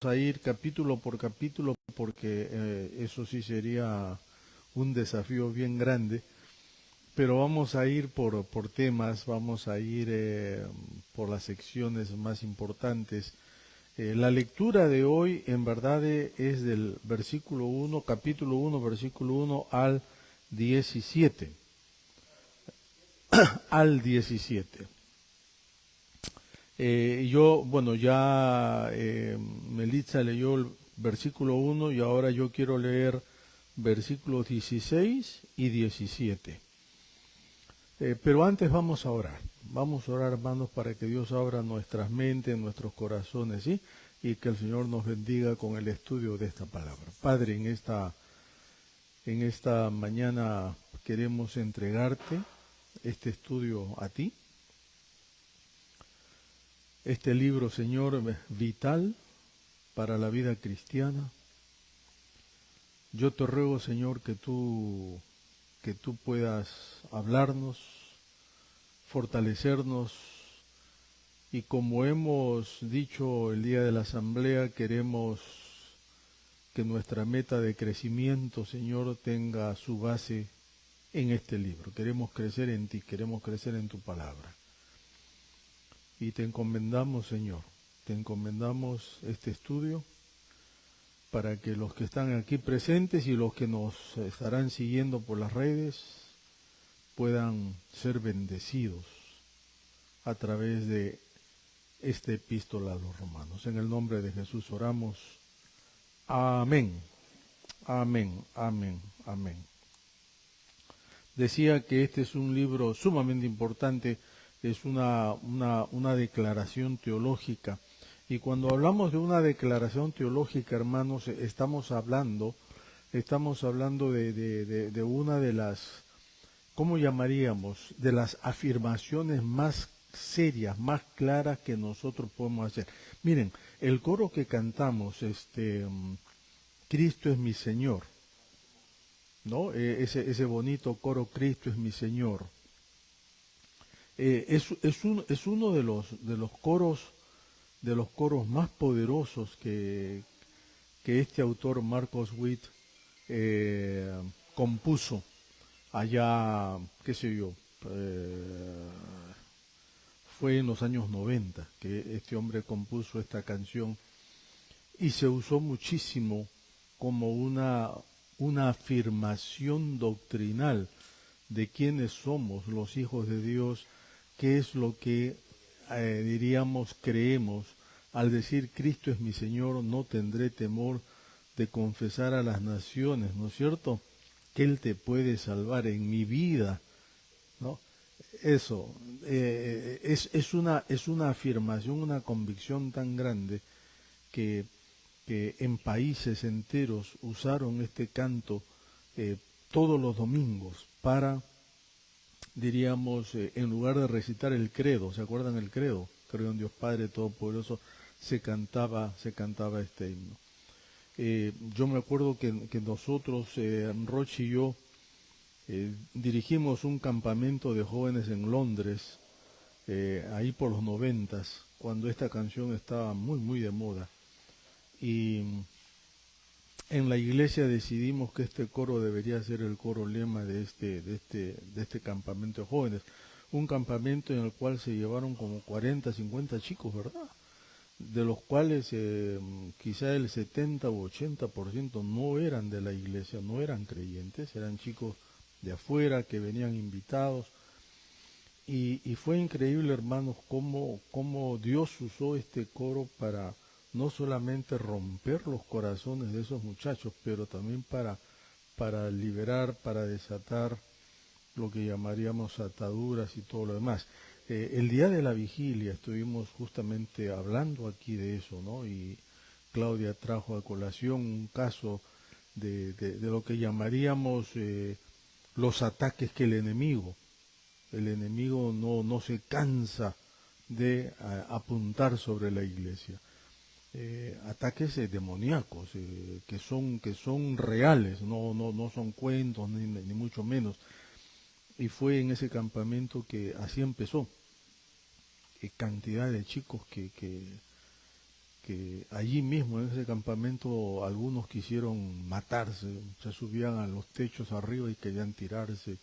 a ir capítulo por capítulo porque eso sí sería un desafío bien grande, pero vamos a ir por temas, vamos a ir por las secciones más importantes. La lectura de hoy en verdad es del versículo 1, capítulo 1, versículo 1 al 17, al 17. Bueno, ya Melitza leyó el versículo 1 y ahora yo quiero leer versículos 16 y 17. Pero antes vamos a orar. Vamos a orar, hermanos, para que Dios abra nuestras mentes, nuestros corazones, ¿sí? Y que el Señor nos bendiga con el estudio de esta palabra. Padre, en esta mañana queremos entregarte este estudio a ti. Este libro, Señor, vital para la vida cristiana. Yo te ruego, Señor, que tú puedas hablarnos, fortalecernos, y como hemos dicho el día de la asamblea, queremos que nuestra meta de crecimiento, Señor, tenga su base en este libro. Queremos crecer en ti, queremos crecer en tu palabra. Y te encomendamos, Señor, te encomendamos este estudio para que los que están aquí presentes y los que nos estarán siguiendo por las redes puedan ser bendecidos a través de esta epístola a los romanos. En el nombre de Jesús oramos. Amén. Amén. Amén. Amén. Decía que este es un libro sumamente importante, es una declaración teológica. Y cuando hablamos de una declaración teológica, hermanos, estamos hablando de una de las, ¿cómo llamaríamos? De las afirmaciones más serias, más claras que nosotros podemos hacer. Miren, el coro que cantamos, Cristo es mi Señor, ¿no? Ese bonito coro, Cristo es mi Señor. Es uno de los coros más poderosos que este autor Marcos Witt compuso allá, qué sé yo, fue en los años 90 que este hombre compuso esta canción y se usó muchísimo como una afirmación doctrinal de quiénes somos los hijos de Dios, qué es lo que diríamos creemos al decir Cristo es mi Señor, no tendré temor de confesar a las naciones, ¿no es cierto? Que Él te puede salvar en mi vida, ¿no? Eso es una afirmación, una convicción tan grande que, que en países enteros usaron este canto todos los domingos para, diríamos, en lugar de recitar el credo, ¿se acuerdan el credo? Creo en Dios Padre Todopoderoso, se cantaba este himno. Yo me acuerdo que nosotros, Roche y yo, dirigimos un campamento de jóvenes en Londres, ahí por los 90, cuando esta canción estaba muy de moda. Y en la iglesia decidimos que este coro debería ser el coro lema de este campamento de jóvenes. Un campamento en el cual se llevaron como 40, 50 chicos, ¿verdad? De los cuales quizá el 70 u 80% no eran de la iglesia, no eran creyentes, eran chicos de afuera que venían invitados. Y fue increíble, hermanos, cómo Dios usó este coro para no solamente romper los corazones de esos muchachos, pero también para liberar, para desatar lo que llamaríamos ataduras y todo lo demás. El día de la vigilia estuvimos justamente hablando aquí de eso, ¿no? Y Claudia trajo a colación un caso de lo que llamaríamos los ataques que el enemigo no se cansa de apuntar sobre la iglesia. Ataques demoníacos que son reales, no son cuentos ni mucho menos. Y fue en ese campamento que así empezó. Cantidad de chicos que allí mismo en ese campamento algunos quisieron matarse, se subían a los techos arriba y querían tirarse,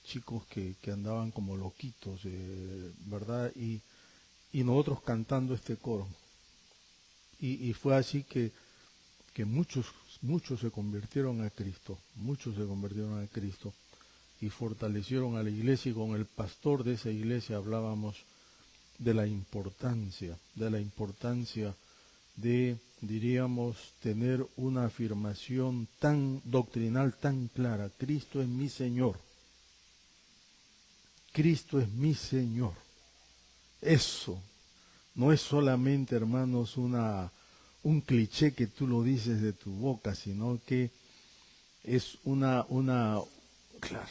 chicos que andaban como loquitos, ¿verdad? Y nosotros cantando este coro. Y fue así que muchos se convirtieron a Cristo, muchos se convirtieron a Cristo y fortalecieron a la iglesia, y con el pastor de esa iglesia hablábamos de la importancia de, diríamos, tener una afirmación tan doctrinal, tan clara: Cristo es mi Señor. Cristo es mi Señor. Eso no es solamente, hermanos, un cliché que tú lo dices de tu boca, sino que es claro,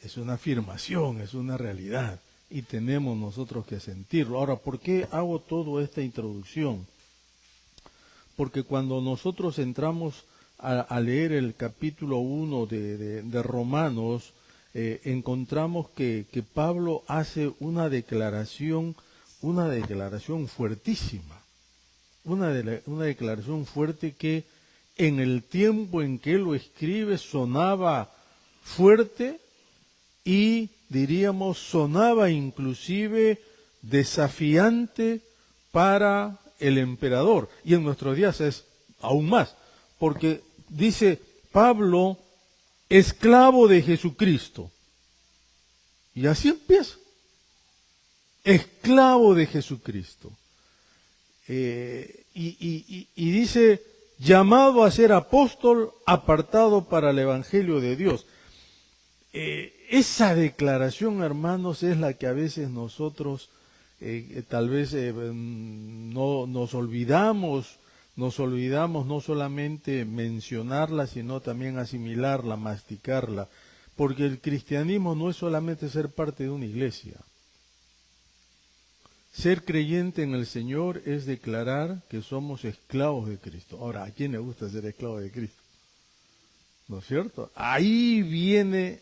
es una afirmación, es una realidad, y tenemos nosotros que sentirlo. Ahora, ¿por qué hago toda esta introducción? Porque cuando nosotros entramos a leer el capítulo 1 de Romanos, encontramos que Pablo hace una declaración fuertísima, una declaración fuerte que en el tiempo en que él lo escribe sonaba fuerte y, diríamos, sonaba inclusive desafiante para el emperador. Y en nuestros días es aún más, porque dice Pablo, esclavo de Jesucristo. Y así empieza. Esclavo de Jesucristo. Y dice, llamado a ser apóstol, apartado para el Evangelio de Dios. Esa declaración, hermanos, es la que a veces nosotros tal vez no nos olvidamos no solamente mencionarla, sino también asimilarla, masticarla, porque el cristianismo no es solamente ser parte de una iglesia. Ser creyente en el Señor es declarar que somos esclavos de Cristo. Ahora, ¿a quién le gusta ser esclavo de Cristo? ¿No es cierto? Ahí viene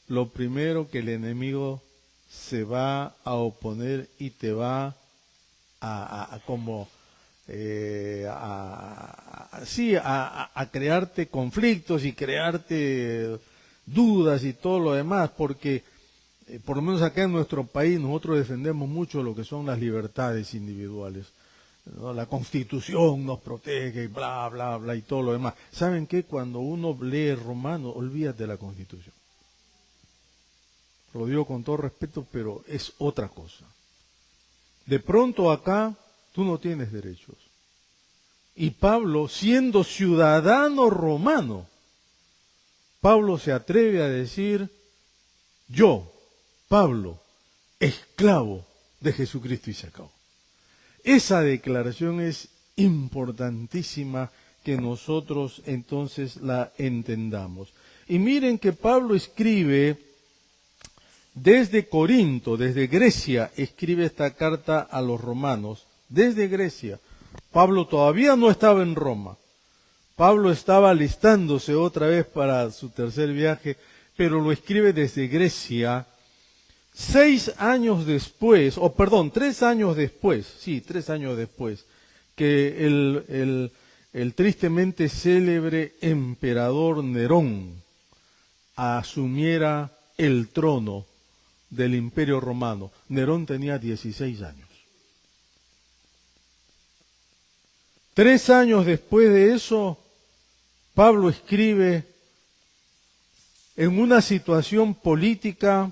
lo primero que el enemigo se va a oponer y te va a crearte conflictos y crearte dudas y todo lo demás, porque por lo menos acá en nuestro país nosotros defendemos mucho lo que son las libertades individuales, ¿no? La Constitución nos protege y bla, bla, bla y todo lo demás. ¿Saben qué? Cuando uno lee Romanos, olvídate de la Constitución. Lo digo con todo respeto, pero es otra cosa. De pronto acá tú no tienes derechos. Y Pablo, siendo ciudadano romano, Pablo se atreve a decir, yo, Pablo, esclavo de Jesucristo, y se acabó. Esa declaración es importantísima que nosotros entonces la entendamos. Y miren que Pablo escribe desde Corinto, desde Grecia, escribe esta carta a los romanos, desde Grecia. Pablo todavía no estaba en Roma. Pablo estaba alistándose otra vez para su tercer viaje, pero lo escribe desde Grecia. 3 años después, que el tristemente célebre emperador Nerón asumiera el trono del Imperio Romano. Nerón tenía 16 años. 3 años después de eso, Pablo escribe en una situación política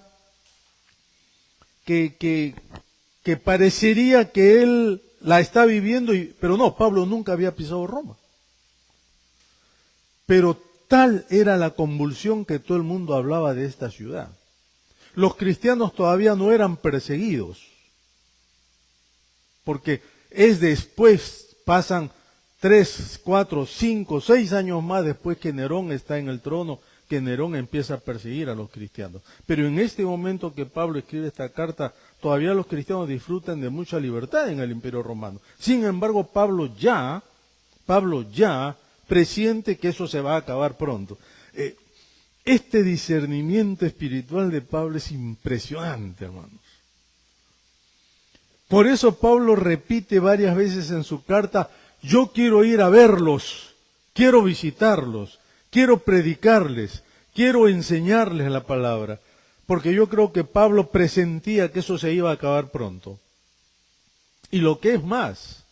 que parecería que él la está viviendo, pero no, Pablo nunca había pisado Roma. Pero tal era la convulsión que todo el mundo hablaba de esta ciudad. Los cristianos todavía no eran perseguidos, porque es después, pasan 3, 4, 5, 6 años más después que Nerón está en el trono, que Nerón empieza a perseguir a los cristianos. Pero en este momento que Pablo escribe esta carta, todavía los cristianos disfrutan de mucha libertad en el Imperio Romano. Sin embargo, Pablo ya presiente que eso se va a acabar pronto. Este discernimiento espiritual de Pablo es impresionante, hermanos. Por eso Pablo repite varias veces en su carta, yo quiero ir a verlos, quiero visitarlos, quiero predicarles, quiero enseñarles la palabra, porque yo creo que Pablo presentía que eso se iba a acabar pronto. Y lo que es más,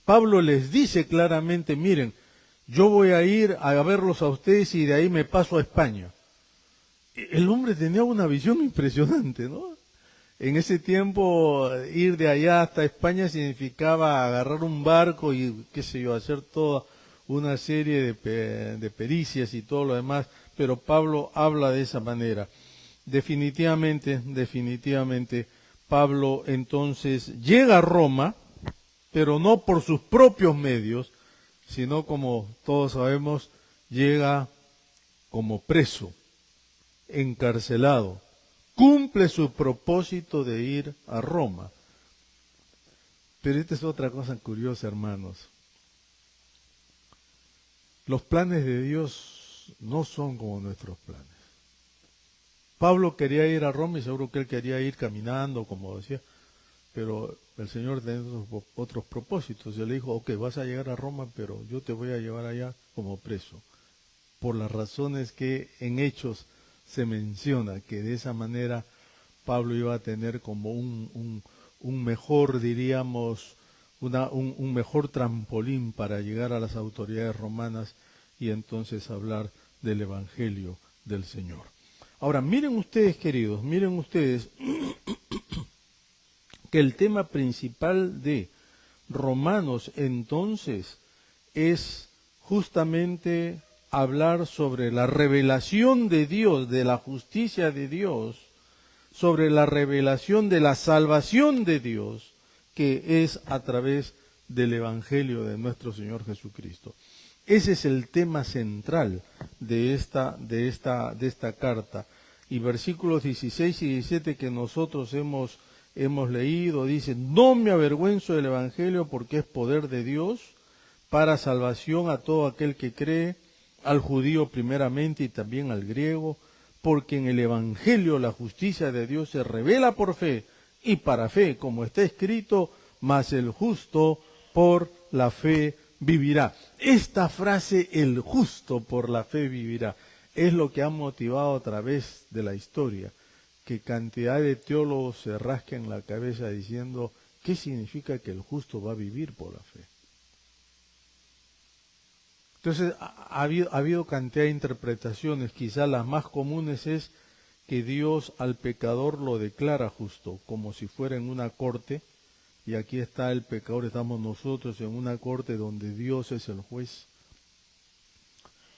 Pablo les dice claramente, miren, yo voy a ir a verlos a ustedes y de ahí me paso a España. El hombre tenía una visión impresionante, ¿no? En ese tiempo, ir de allá hasta España significaba agarrar un barco y, qué sé yo, hacer toda una serie de pericias y todo lo demás, pero Pablo habla de esa manera. Definitivamente, Pablo entonces llega a Roma, pero no por sus propios medios, sino como todos sabemos, llega como preso, encarcelado. Cumple su propósito de ir a Roma. Pero esta es otra cosa curiosa, hermanos. Los planes de Dios no son como nuestros planes. Pablo quería ir a Roma y seguro que él quería ir caminando, como decía, pero el Señor tenía otros propósitos. Y él le dijo, ok, vas a llegar a Roma, pero yo te voy a llevar allá como preso. Por las razones que en Hechos se menciona, que de esa manera Pablo iba a tener como un mejor, diríamos, un mejor trampolín para llegar a las autoridades romanas y entonces hablar del Evangelio del Señor. Ahora, miren ustedes, queridos, miren ustedes que el tema principal de Romanos entonces es justamente hablar sobre la revelación de Dios, de la justicia de Dios, sobre la revelación de la salvación de Dios, que es a través del Evangelio de nuestro Señor Jesucristo. Ese es el tema central de esta carta. Y versículos 16 y 17 que nosotros hemos leído, dice, no me avergüenzo del Evangelio porque es poder de Dios para salvación a todo aquel que cree, al judío primeramente y también al griego, porque en el Evangelio la justicia de Dios se revela por fe y para fe, como está escrito, mas el justo por la fe vivirá. Esta frase, el justo por la fe vivirá, es lo que ha motivado a través de la historia que cantidad de teólogos se rasquen la cabeza diciendo, ¿qué significa que el justo va a vivir por la fe? Entonces, ha habido cantidad de interpretaciones, quizás las más comunes es que Dios al pecador lo declara justo, como si fuera en una corte, y aquí está el pecador, estamos nosotros en una corte donde Dios es el juez,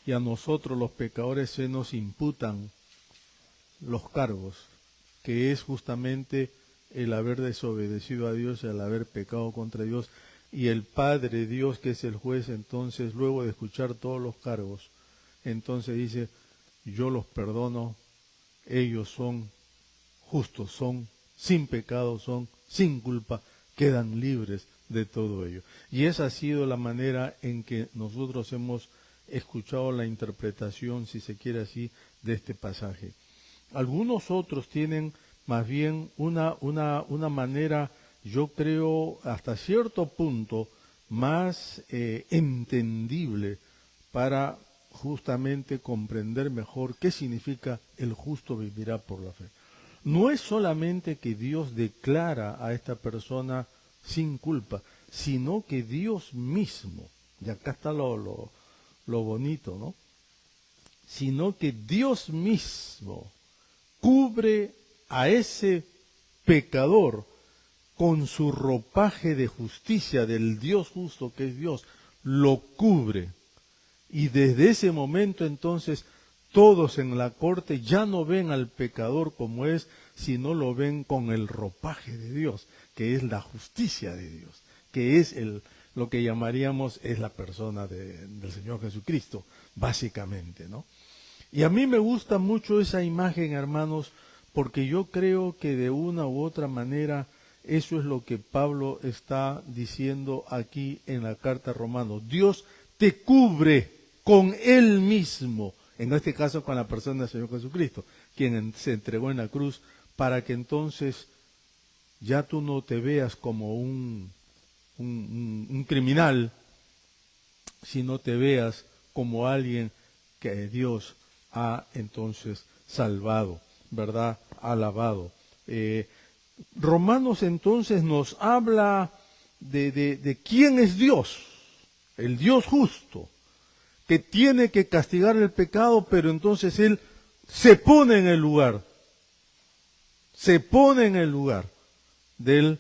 y a nosotros los pecadores se nos imputan los cargos, que es justamente el haber desobedecido a Dios, el haber pecado contra Dios, y el Padre Dios, que es el juez, entonces, luego de escuchar todos los cargos, entonces dice, yo los perdono, ellos son justos, son sin pecado, son sin culpa, quedan libres de todo ello. Y esa ha sido la manera en que nosotros hemos escuchado la interpretación, si se quiere así, de este pasaje. Algunos otros tienen más bien una manera, yo creo, hasta cierto punto, más entendible para justamente comprender mejor qué significa el justo vivirá por la fe. No es solamente que Dios declara a esta persona sin culpa, sino que Dios mismo, y acá está lo bonito, ¿no? Sino que Dios mismo cubre a ese pecador con su ropaje de justicia del Dios justo que es Dios, lo cubre. Y desde ese momento entonces todos en la corte ya no ven al pecador como es, sino lo ven con el ropaje de Dios, que es la justicia de Dios, que es lo que llamaríamos es la persona del Señor Jesucristo, básicamente, ¿no? Y a mí me gusta mucho esa imagen, hermanos, porque yo creo que de una u otra manera eso es lo que Pablo está diciendo aquí en la carta a Romanos. Dios te cubre con Él mismo, en este caso con la persona del Señor Jesucristo, quien se entregó en la cruz para que entonces ya tú no te veas como un criminal, sino te veas como alguien que Dios ha entonces salvado, ¿verdad? Alabado. Romanos entonces nos habla de quién es Dios, el Dios justo, que tiene que castigar el pecado, pero entonces Él se pone en el lugar del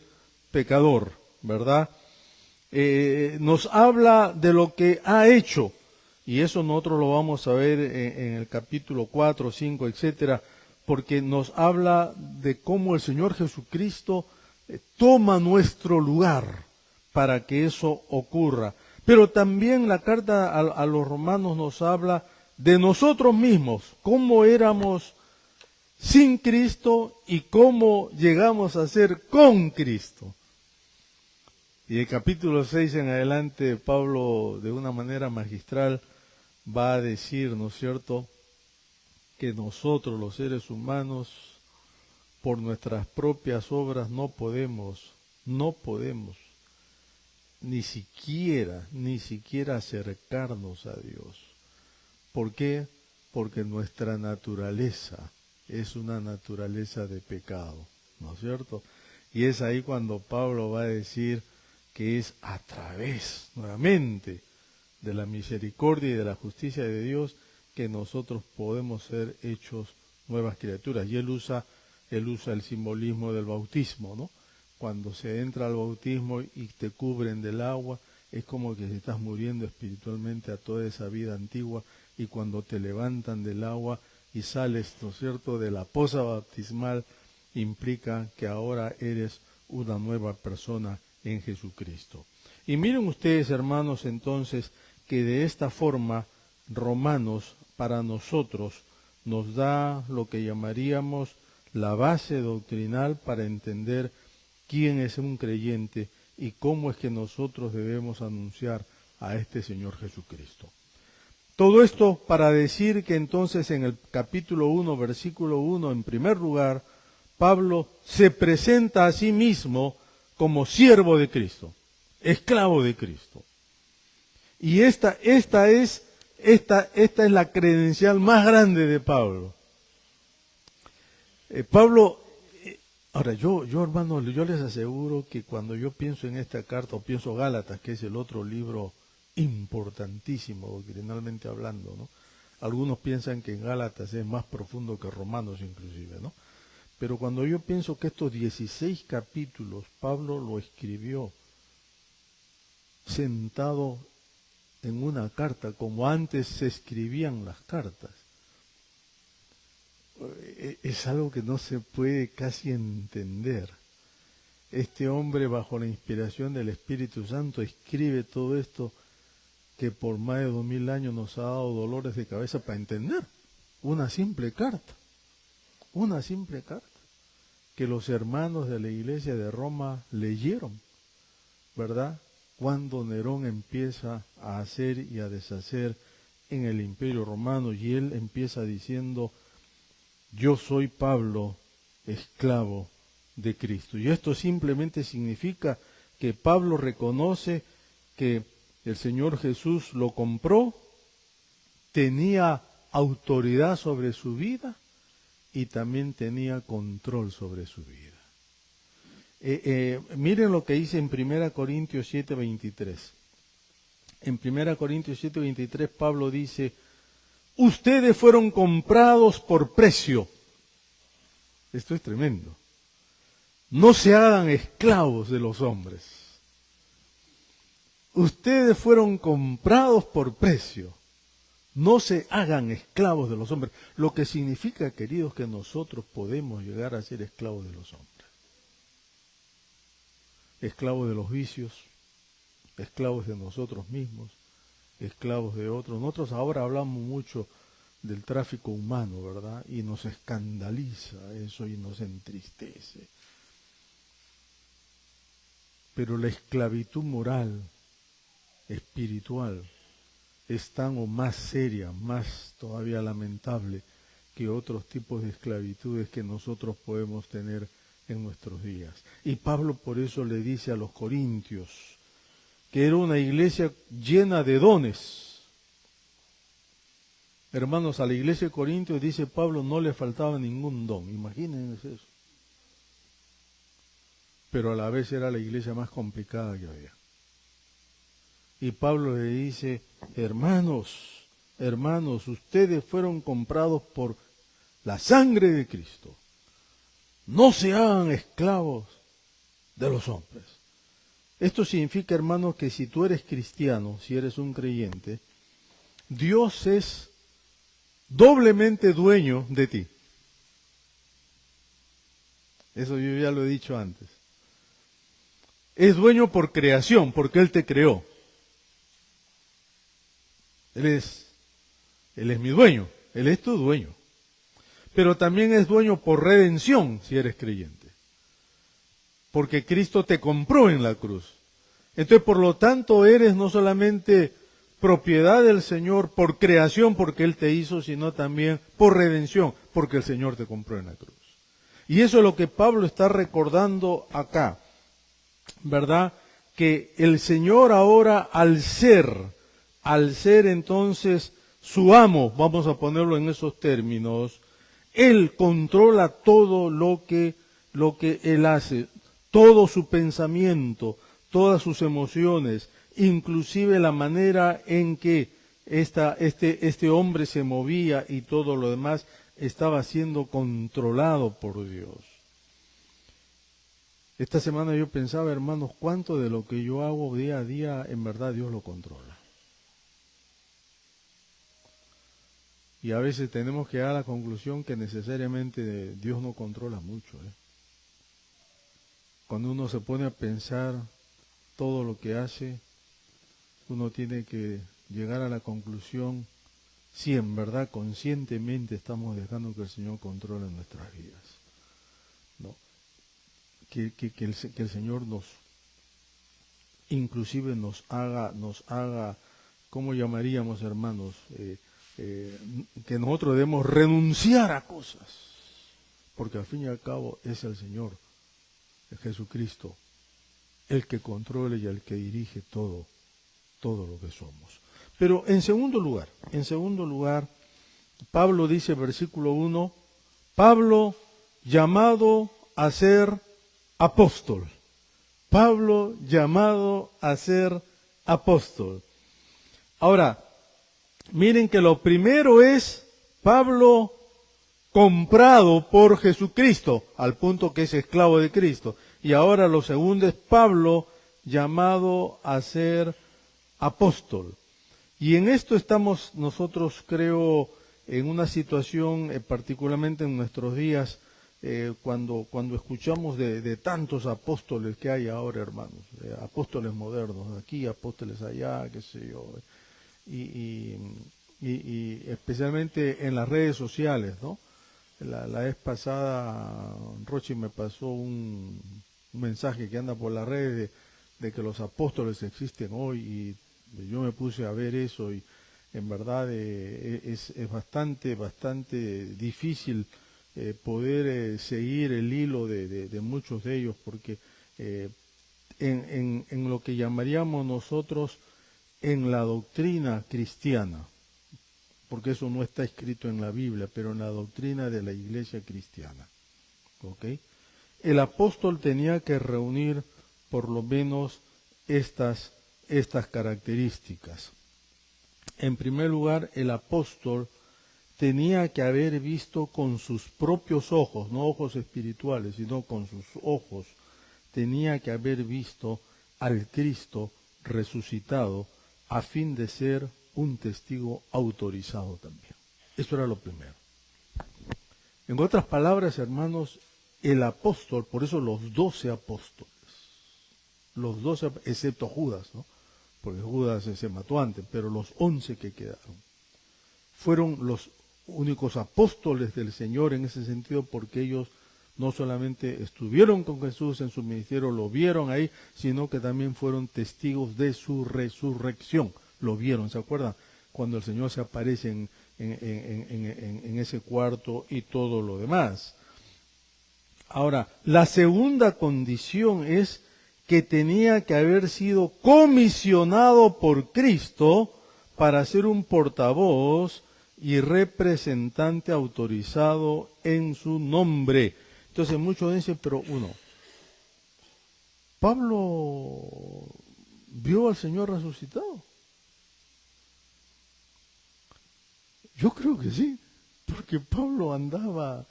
pecador, ¿verdad? Nos habla de lo que ha hecho, y eso nosotros lo vamos a ver en el capítulo 4, 5, etcétera, porque nos habla de cómo el Señor Jesucristo toma nuestro lugar para que eso ocurra. Pero también la carta a los romanos nos habla de nosotros mismos, cómo éramos sin Cristo y cómo llegamos a ser con Cristo. Y el capítulo 6 en adelante, Pablo de una manera magistral va a decir, ¿no es cierto?, que nosotros los seres humanos, por nuestras propias obras no podemos ni siquiera acercarnos a Dios. ¿Por qué? Porque nuestra naturaleza es una naturaleza de pecado, ¿no es cierto? Y es ahí cuando Pablo va a decir que es a través, nuevamente, de la misericordia y de la justicia de Dios que nosotros podemos ser hechos nuevas criaturas. Y él usa el simbolismo del bautismo, ¿no? Cuando se entra al bautismo y te cubren del agua, es como que estás muriendo espiritualmente a toda esa vida antigua, y cuando te levantan del agua y sales, ¿no es cierto?, de la poza bautismal, implica que ahora eres una nueva persona en Jesucristo. Y miren ustedes, hermanos, entonces, que de esta forma Romanos para nosotros nos da lo que llamaríamos la base doctrinal para entender quién es un creyente y cómo es que nosotros debemos anunciar a este Señor Jesucristo. Todo esto para decir que entonces en el capítulo 1, versículo 1, en primer lugar, Pablo se presenta a sí mismo como siervo de Cristo, esclavo de Cristo. Y esta es la credencial más grande de Pablo. Ahora yo hermano, yo les aseguro que cuando yo pienso en esta carta, o pienso Gálatas, que es el otro libro importantísimo doctrinalmente hablando, ¿no? Algunos piensan que en Gálatas es más profundo que Romanos inclusive, ¿no? Pero cuando yo pienso que estos 16 capítulos Pablo lo escribió sentado en una carta, como antes se escribían las cartas, es algo que no se puede casi entender. Este hombre, bajo la inspiración del Espíritu Santo, escribe todo esto que por más de 2000 años nos ha dado dolores de cabeza para entender. Una simple carta que los hermanos de la iglesia de Roma leyeron, ¿verdad? Cuando Nerón empieza a hacer y a deshacer en el Imperio Romano, y él empieza diciendo: yo soy Pablo, esclavo de Cristo. Y esto simplemente significa que Pablo reconoce que el Señor Jesús lo compró, tenía autoridad sobre su vida y también tenía control sobre su vida. Miren lo que dice en 1 Corintios 7:23. En 1 Corintios 7:23 Pablo dice: ustedes fueron comprados por precio. Esto es tremendo. No se hagan esclavos de los hombres. Ustedes fueron comprados por precio. No se hagan esclavos de los hombres. Lo que significa, queridos, que nosotros podemos llegar a ser esclavos de los hombres. Esclavos de los vicios, esclavos de nosotros mismos, esclavos de otros. Nosotros ahora hablamos mucho del tráfico humano, ¿verdad? Y nos escandaliza eso y nos entristece. Pero la esclavitud moral, espiritual, es tan o más seria, más todavía lamentable que otros tipos de esclavitudes que nosotros podemos tener en nuestros días. Y Pablo por eso le dice a los corintios que era una iglesia llena de dones. Hermanos, a la iglesia de Corintios, dice Pablo, no le faltaba ningún don. Imagínense eso. Pero a la vez era la iglesia más complicada que había. Y Pablo le dice, hermanos, ustedes fueron comprados por la sangre de Cristo. No se hagan esclavos de los hombres. Esto significa, hermanos, que si tú eres cristiano, si eres un creyente, Dios es doblemente dueño de ti. Eso yo ya lo he dicho antes. Es dueño por creación, porque Él te creó. Él es mi dueño, Él es tu dueño. Pero también es dueño por redención, si eres creyente. Porque Cristo te compró en la cruz. Entonces, por lo tanto, eres no solamente propiedad del Señor por creación, porque Él te hizo, sino también por redención, porque el Señor te compró en la cruz. Y eso es lo que Pablo está recordando acá, ¿verdad? Que el Señor ahora, al ser entonces su amo, vamos a ponerlo en esos términos, Él controla todo lo que Él hace, todo su pensamiento, todas sus emociones, inclusive la manera en que este hombre se movía y todo lo demás estaba siendo controlado por Dios. Esta semana yo pensaba, hermanos, cuánto de lo que yo hago día a día, en verdad Dios lo controla. Y a veces tenemos que llegar a la conclusión que necesariamente Dios no controla mucho. Cuando uno se pone a pensar todo lo que hace, uno tiene que llegar a la conclusión si en verdad conscientemente estamos dejando que el Señor controle nuestras vidas. ¿No? Que el Señor inclusive nos haga, ¿cómo llamaríamos, hermanos? Que nosotros debemos renunciar a cosas, porque al fin y al cabo es el Señor, es Jesucristo, el que controla y el que dirige todo lo que somos. Pero en segundo lugar, Pablo dice, versículo 1, Pablo llamado a ser apóstol. Pablo llamado a ser apóstol. Ahora, miren que lo primero es Pablo comprado por Jesucristo, al punto que es esclavo de Cristo. Y ahora lo segundo es Pablo llamado a ser apóstol. Y en esto estamos nosotros, creo, en una situación, particularmente en nuestros días, cuando escuchamos de tantos apóstoles que hay ahora, hermanos, apóstoles modernos, aquí, apóstoles allá, qué sé yo, y especialmente en las redes sociales, ¿no? La vez pasada, Rochi me pasó un mensaje que anda por las redes de que los apóstoles existen hoy, y yo me puse a ver eso, y en verdad es bastante difícil poder seguir el hilo de muchos de ellos, porque en lo que llamaríamos nosotros en la doctrina cristiana, porque eso no está escrito en la Biblia, pero en la doctrina de la iglesia cristiana, ¿ok? El apóstol tenía que reunir por lo menos estas características. En primer lugar, el apóstol tenía que haber visto con sus propios ojos, no ojos espirituales, sino con sus ojos, tenía que haber visto al Cristo resucitado a fin de ser un testigo autorizado también. Eso era lo primero. En otras palabras, hermanos, el apóstol, por eso los 12 apóstoles, excepto Judas, ¿no? Porque Judas se mató antes, pero los 11 que quedaron fueron los únicos apóstoles del Señor en ese sentido, porque ellos no solamente estuvieron con Jesús en su ministerio, lo vieron ahí, sino que también fueron testigos de su resurrección. Lo vieron, ¿se acuerdan? Cuando el Señor se aparece en ese cuarto y todo lo demás. Ahora, la segunda condición es que tenía que haber sido comisionado por Cristo para ser un portavoz y representante autorizado en su nombre. Entonces muchos dicen, pero Pablo vio al Señor resucitado. Yo creo que sí, porque Pablo andaba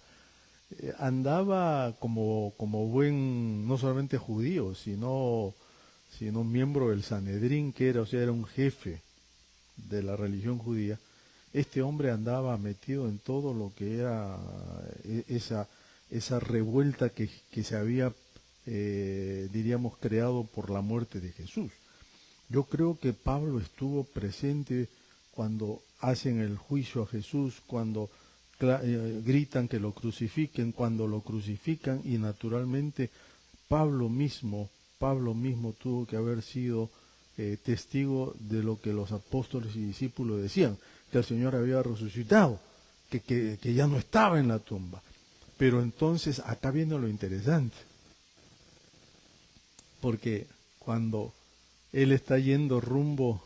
como buen, no solamente judío, sino miembro del Sanedrín, que era, o sea, era un jefe de la religión judía. Este hombre andaba metido en todo lo que era esa revuelta que se había, diríamos, creado por la muerte de Jesús. Yo creo que Pablo estuvo presente cuando hacen el juicio a Jesús, cuando gritan que lo crucifiquen, cuando lo crucifican, y naturalmente Pablo mismo tuvo que haber sido testigo de lo que los apóstoles y discípulos decían, que el Señor había resucitado, que ya no estaba en la tumba. Pero entonces acá viene lo interesante, porque cuando él está yendo rumbo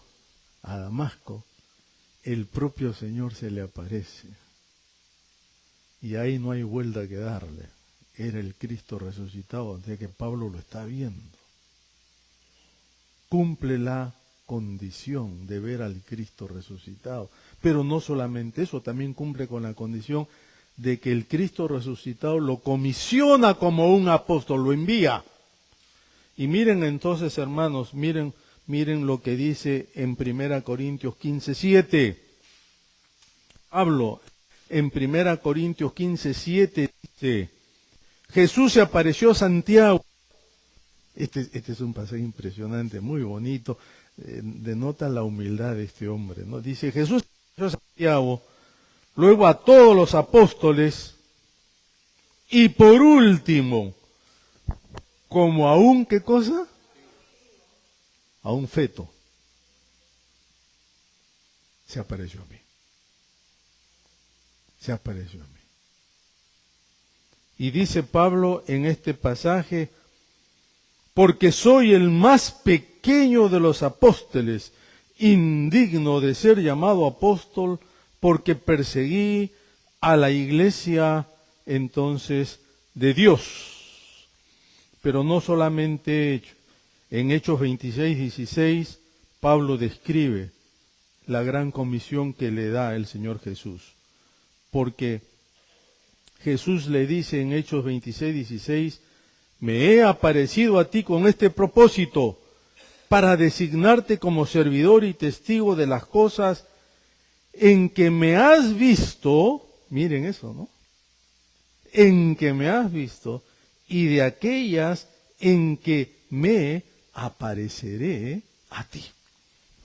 a Damasco, el propio Señor se le aparece. Y ahí no hay vuelta que darle. Era el Cristo resucitado, o sea que Pablo lo está viendo. Cumple la condición de ver al Cristo resucitado. Pero no solamente eso, también cumple con la condición de que el Cristo resucitado lo comisiona como un apóstol, lo envía. Y miren entonces, hermanos, miren lo que dice en 1 Corintios 15:7. Pablo, en 1 Corintios 15:7 dice, Jesús se apareció a Santiago. Este es un pasaje impresionante, muy bonito, denota la humildad de este hombre, ¿no? Dice, Jesús se apareció a Santiago, luego a todos los apóstoles, y por último, como a un, ¿qué cosa? A un feto, se apareció a mí. Se apareció a mí. Y dice Pablo en este pasaje, porque soy el más pequeño de los apóstoles, indigno de ser llamado apóstol, porque perseguí a la iglesia entonces de Dios. Pero no solamente en Hechos 26:16, Pablo describe la gran comisión que le da el Señor Jesús. Porque Jesús le dice en Hechos 26:16, me he aparecido a ti con este propósito, para designarte como servidor y testigo de las cosas en que me has visto, miren eso, ¿no? En que me has visto, y de aquellas en que me apareceré a ti.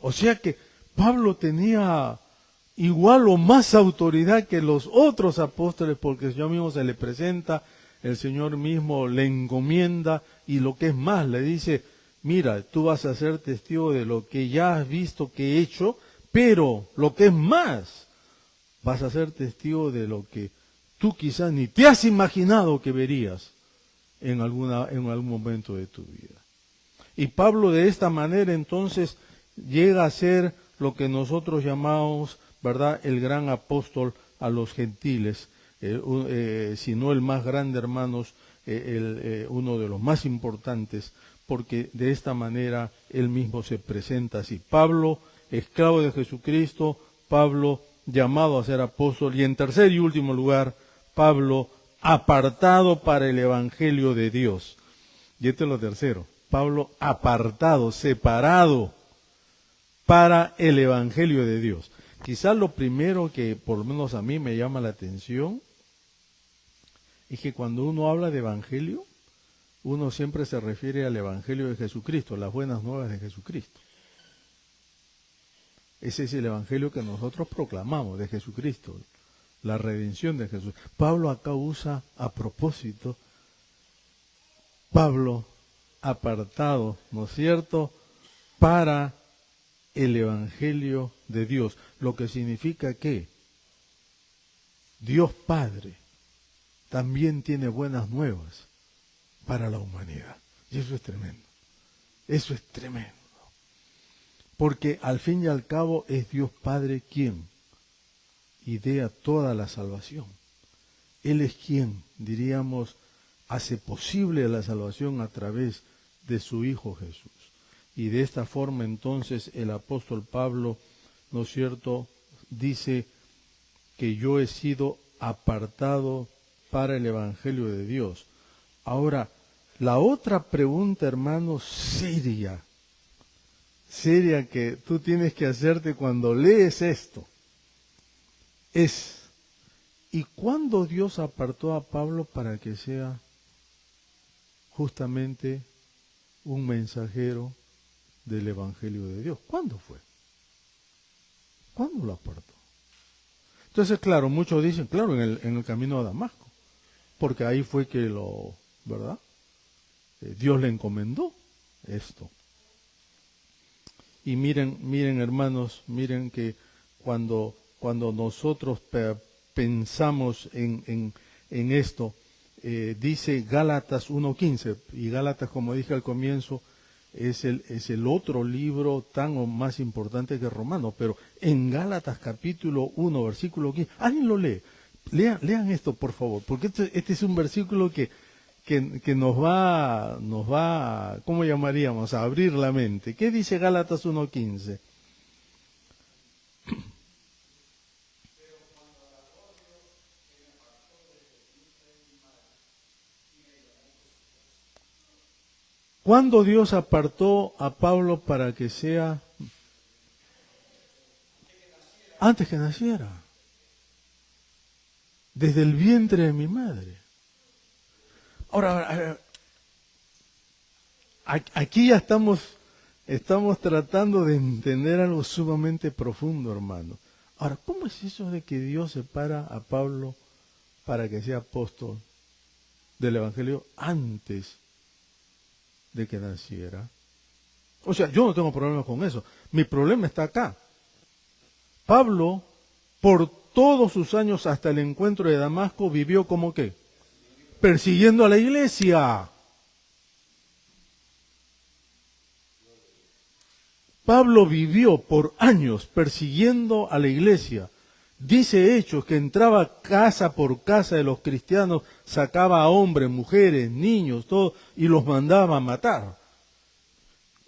O sea que Pablo tenía igual o más autoridad que los otros apóstoles, porque el Señor mismo se le presenta, el Señor mismo le encomienda, y lo que es más, le dice, mira, tú vas a ser testigo de lo que ya has visto que he hecho, pero lo que es más, vas a ser testigo de lo que tú quizás ni te has imaginado que verías en algún momento de tu vida. Y Pablo de esta manera entonces llega a ser lo que nosotros llamamos, ¿verdad?, el gran apóstol a los gentiles, si no el más grande, hermanos, uno de los más importantes, porque de esta manera él mismo se presenta así. Pablo, esclavo de Jesucristo, Pablo, llamado a ser apóstol, y en tercer y último lugar, Pablo, apartado para el Evangelio de Dios. Y esto es lo tercero, Pablo apartado, separado para el Evangelio de Dios. Quizás lo primero que por lo menos a mí me llama la atención es que cuando uno habla de Evangelio, uno siempre se refiere al Evangelio de Jesucristo, las buenas nuevas de Jesucristo. Ese es el Evangelio que nosotros proclamamos de Jesucristo, la redención de Jesús. Pablo acá usa a propósito, Pablo apartado, ¿no es cierto?, para el Evangelio de Dios, lo que significa que Dios Padre también tiene buenas nuevas para la humanidad. Y eso es tremendo. Eso es tremendo. Porque al fin y al cabo es Dios Padre quien idea toda la salvación. Él es quien, diríamos, hace posible la salvación a través de su Hijo Jesús. Y de esta forma entonces el apóstol Pablo, ¿no es cierto?, dice que yo he sido apartado para el Evangelio de Dios. Ahora, la otra pregunta, hermano, seria que tú tienes que hacerte cuando lees esto, es, ¿y cuándo Dios apartó a Pablo para que sea justamente un mensajero del Evangelio de Dios? ¿Cuándo fue? ¿Cuándo lo apartó? Entonces, claro, muchos dicen, claro, en el camino a Damasco, porque ahí fue que ¿verdad? Dios le encomendó esto. Y miren hermanos, miren que cuando nosotros pensamos en esto, dice Gálatas 1:15, y Gálatas, como dije al comienzo, es el otro libro tan o más importante que Romanos, pero en Gálatas capítulo 1, versículo 15, alguien lo lee, lean esto por favor, porque este es un versículo que nos va, ¿cómo llamaríamos?, a abrir la mente. ¿Qué dice Gálatas 1:15? ¿Cuándo Dios apartó a Pablo para que sea? Antes que naciera. Desde el vientre de mi madre. Ahora, aquí ya estamos tratando de entender algo sumamente profundo, hermano. Ahora, ¿cómo es eso de que Dios separa a Pablo para que sea apóstol del Evangelio antes de que naciera? O sea, yo no tengo problema con eso. Mi problema está acá. Pablo, por todos sus años hasta el encuentro de Damasco, vivió como ¿qué? Persiguiendo a la iglesia. Pablo vivió por años persiguiendo a la iglesia. Dice Hechos que entraba casa por casa de los cristianos, sacaba a hombres, mujeres, niños, todo, y los mandaba a matar.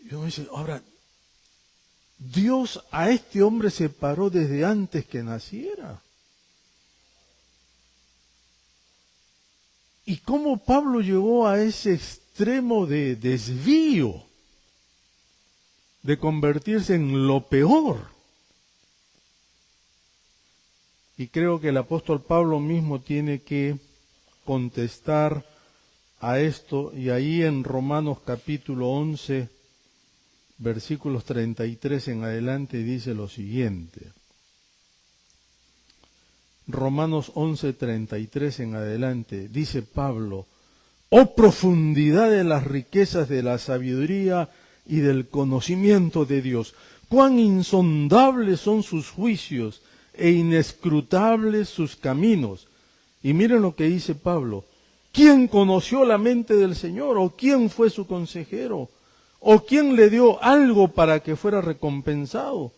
Y uno dice, ahora, Dios a este hombre separó desde antes que naciera. ¿Y cómo Pablo llegó a ese extremo de desvío, de convertirse en lo peor? Y creo que el apóstol Pablo mismo tiene que contestar a esto, y ahí en Romanos capítulo 11, versículos 33 en adelante dice lo siguiente. Romanos 11, 33 en adelante, dice Pablo, oh profundidad de las riquezas de la sabiduría y del conocimiento de Dios, cuán insondables son sus juicios e inescrutables sus caminos. Y miren lo que dice Pablo, ¿quién conoció la mente del Señor? ¿O quién fue su consejero? ¿O quién le dio algo para que fuera recompensado?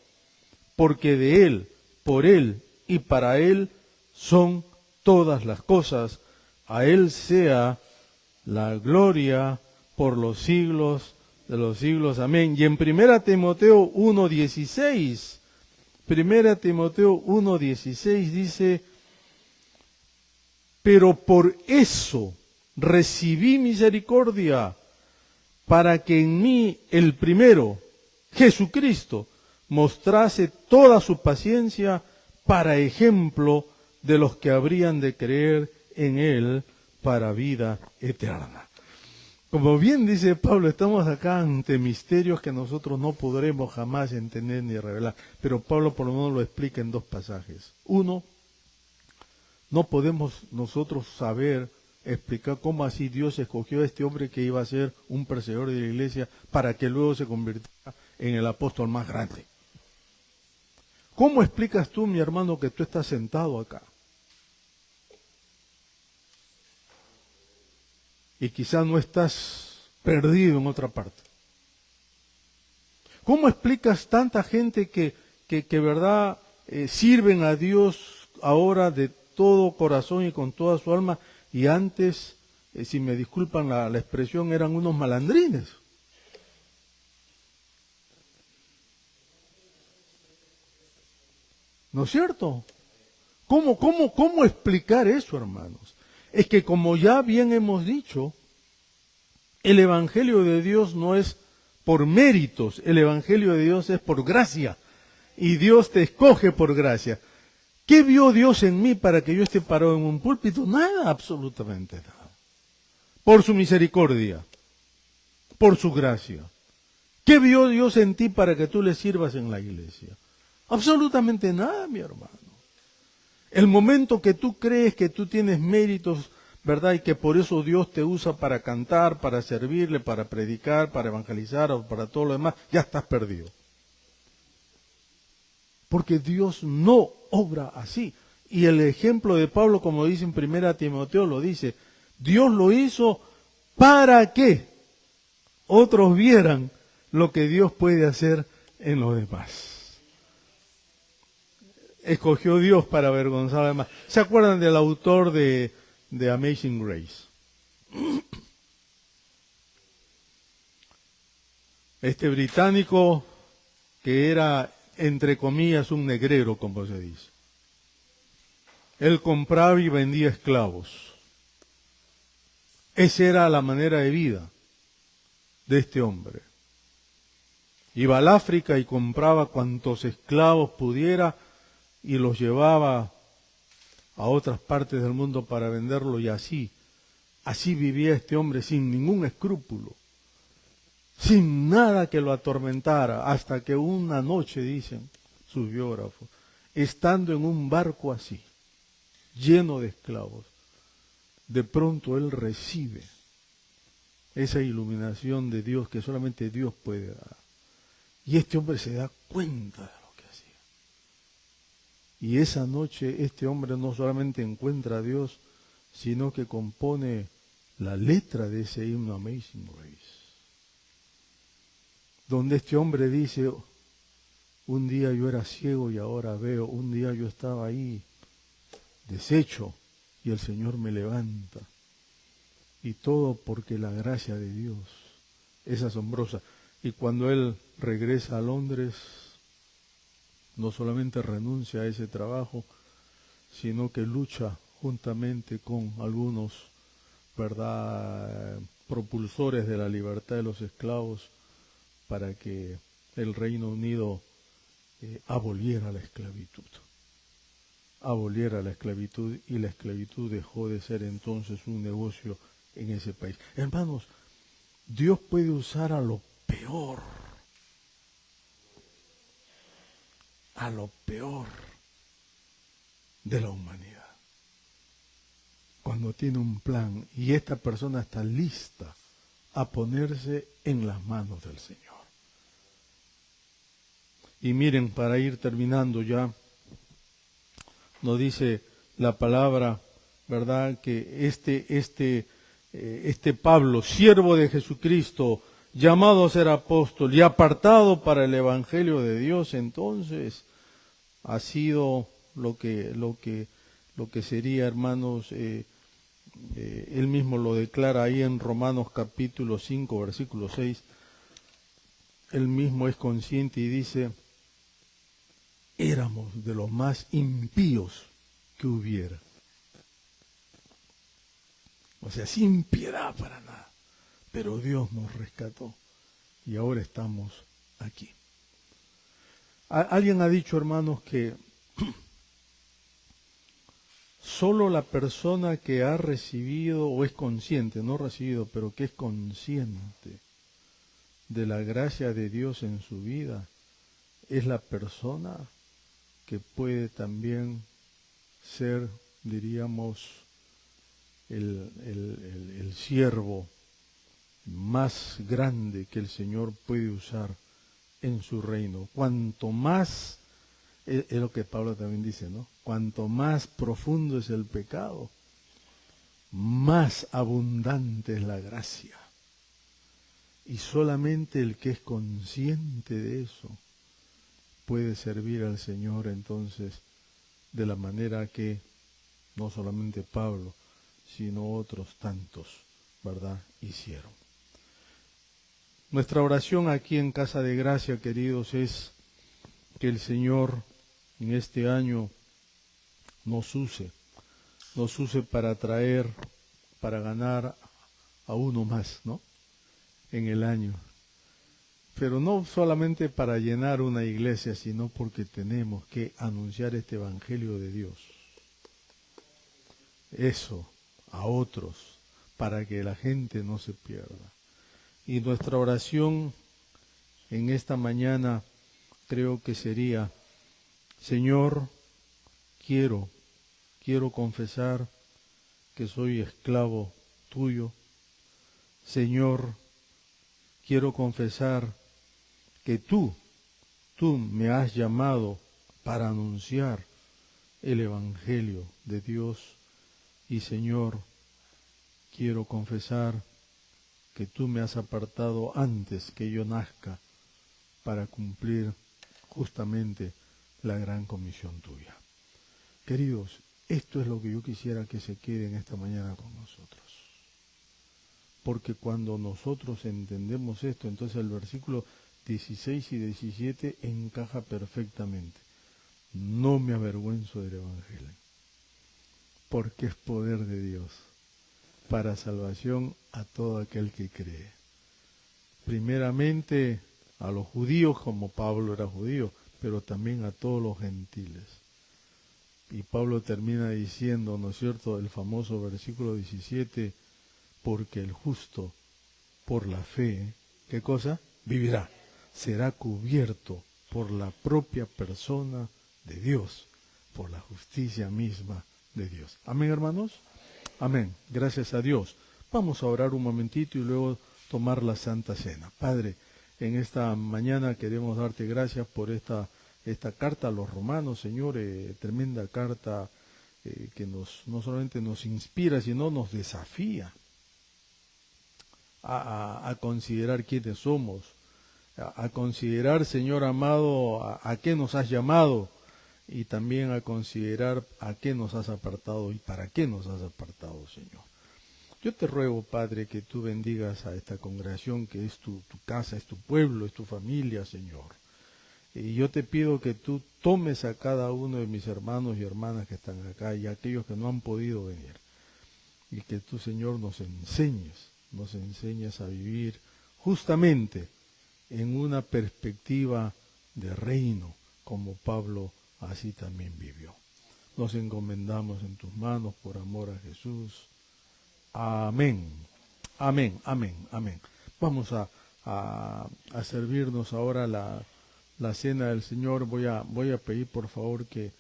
Porque de Él, por Él y para Él son todas las cosas. A Él sea la gloria por los siglos de los siglos. Amén. Y en 1 Timoteo 1:16, 1 Timoteo 1:16 dice, pero por eso recibí misericordia, para que en mí el primero, Jesucristo, mostrase toda su paciencia para ejemplo de los que habrían de creer en Él para vida eterna. Como bien dice Pablo, estamos acá ante misterios que nosotros no podremos jamás entender ni revelar, pero Pablo por lo menos lo explica en dos pasajes. Uno, no podemos nosotros saber explicar cómo así Dios escogió a este hombre que iba a ser un perseguidor de la iglesia para que luego se convirtiera en el apóstol más grande. ¿Cómo explicas tú, mi hermano, que tú estás sentado acá? y quizás no estás perdido en otra parte. ¿Cómo explicas tanta gente que verdad sirven a Dios ahora de todo corazón y con toda su alma, y antes, si me disculpan la expresión, eran unos malandrines? ¿No es cierto? ¿Cómo explicar eso, hermanos? Es que, como ya bien hemos dicho, el Evangelio de Dios no es por méritos, el Evangelio de Dios es por gracia, y Dios te escoge por gracia. ¿Qué vio Dios en mí para que yo esté parado en un púlpito? Nada, absolutamente nada. Por su misericordia, por su gracia. ¿Qué vio Dios en ti para que tú le sirvas en la iglesia? Absolutamente nada, mi hermano. El momento que tú crees que tú tienes méritos, ¿verdad? Y que por eso Dios te usa para cantar, para servirle, para predicar, para evangelizar o para todo lo demás, ya estás perdido. Porque Dios no obra así. Y el ejemplo de Pablo, como dice en 1 Timoteo, lo dice, Dios lo hizo para que otros vieran lo que Dios puede hacer en los demás. Escogió Dios para avergonzar a los demás. ¿Se acuerdan del autor de Amazing Grace? Este británico que era, entre comillas, un negrero, como se dice. Él compraba y vendía esclavos. Esa era la manera de vida de este hombre. Iba al África y compraba cuantos esclavos pudiera y los llevaba a otras partes del mundo para venderlo, y así vivía este hombre sin ningún escrúpulo, sin nada que lo atormentara, hasta que una noche, dicen sus biógrafos, estando en un barco así, lleno de esclavos, de pronto él recibe esa iluminación de Dios que solamente Dios puede dar. Y este hombre se da cuenta de lo que hacía. Y esa noche este hombre no solamente encuentra a Dios, sino que compone la letra de ese himno Amazing Grace, donde este hombre dice, un día yo era ciego y ahora veo, un día yo estaba ahí deshecho y el Señor me levanta. Y todo porque la gracia de Dios es asombrosa. Y cuando él regresa a Londres, no solamente renuncia a ese trabajo, sino que lucha juntamente con algunos, ¿verdad?, propulsores de la libertad de los esclavos para que el Reino Unido aboliera la esclavitud. Aboliera la esclavitud, y la esclavitud dejó de ser entonces un negocio en ese país. Hermanos, Dios puede usar a lo peor de la humanidad, cuando tiene un plan y esta persona está lista a ponerse en las manos del Señor. Y miren, para ir terminando ya, nos dice la palabra, ¿verdad?, que este Pablo, siervo de Jesucristo, llamado a ser apóstol y apartado para el Evangelio de Dios, entonces ha sido lo que sería, hermanos, él mismo lo declara ahí en Romanos capítulo 5, versículo 6, él mismo es consciente y dice, éramos de los más impíos que hubiera. O sea, sin piedad para nada. Pero Dios nos rescató y ahora estamos aquí. Alguien ha dicho, hermanos, que solo la persona que ha recibido o es consciente, no recibido, pero que es consciente de la gracia de Dios en su vida, es la persona que puede también ser, diríamos, el siervo más grande que el Señor puede usar en su reino. Cuanto más, es lo que Pablo también dice, ¿no? Cuanto más profundo es el pecado, más abundante es la gracia. Y solamente el que es consciente de eso puede servir al Señor entonces de la manera que no solamente Pablo, sino otros tantos, ¿verdad?, hicieron. Nuestra oración aquí en Casa de Gracia, queridos, es que el Señor en este año nos use para traer, para ganar a uno más, ¿no?, en el año. Pero no solamente para llenar una iglesia, sino porque tenemos que anunciar este Evangelio de Dios. Eso, a otros, para que la gente no se pierda. Y nuestra oración en esta mañana creo que sería: Señor, quiero confesar que soy esclavo tuyo. Señor, quiero confesar que tú me has llamado para anunciar el Evangelio de Dios. Y Señor, quiero confesar que tú me has apartado antes que yo nazca para cumplir justamente la gran comisión tuya. Queridos, esto es lo que yo quisiera que se quede en esta mañana con nosotros. Porque cuando nosotros entendemos esto, entonces el versículo 16 y 17 encaja perfectamente. No me avergüenzo del Evangelio, porque es poder de Dios para salvación a todo aquel que cree. Primeramente a los judíos, como Pablo era judío, pero también a todos los gentiles. Y Pablo termina diciendo, ¿no es cierto?, el famoso versículo 17, porque el justo por la fe, ¿qué cosa? Vivirá. Será cubierto por la propia persona de Dios, por la justicia misma de Dios. Amén, hermanos. Amén. Gracias a Dios. Vamos a orar un momentito y luego tomar la Santa Cena. Padre, en esta mañana queremos darte gracias por esta carta a los romanos, Señor, tremenda carta que no solamente nos inspira, sino nos desafía a considerar quiénes somos, a considerar, Señor amado, a qué nos has llamado, y también a considerar a qué nos has apartado y para qué nos has apartado, Señor. Yo te ruego, Padre, que tú bendigas a esta congregación que es tu casa, es tu pueblo, es tu familia, Señor. Y yo te pido que tú tomes a cada uno de mis hermanos y hermanas que están acá y a aquellos que no han podido venir. Y que tú, Señor, nos enseñes a vivir justamente en una perspectiva de reino, como Pablo así también vivió. Nos encomendamos en tus manos por amor a Jesús. Amén, amén, amén, amén. Vamos a servirnos ahora la cena del Señor. Voy a pedir por favor que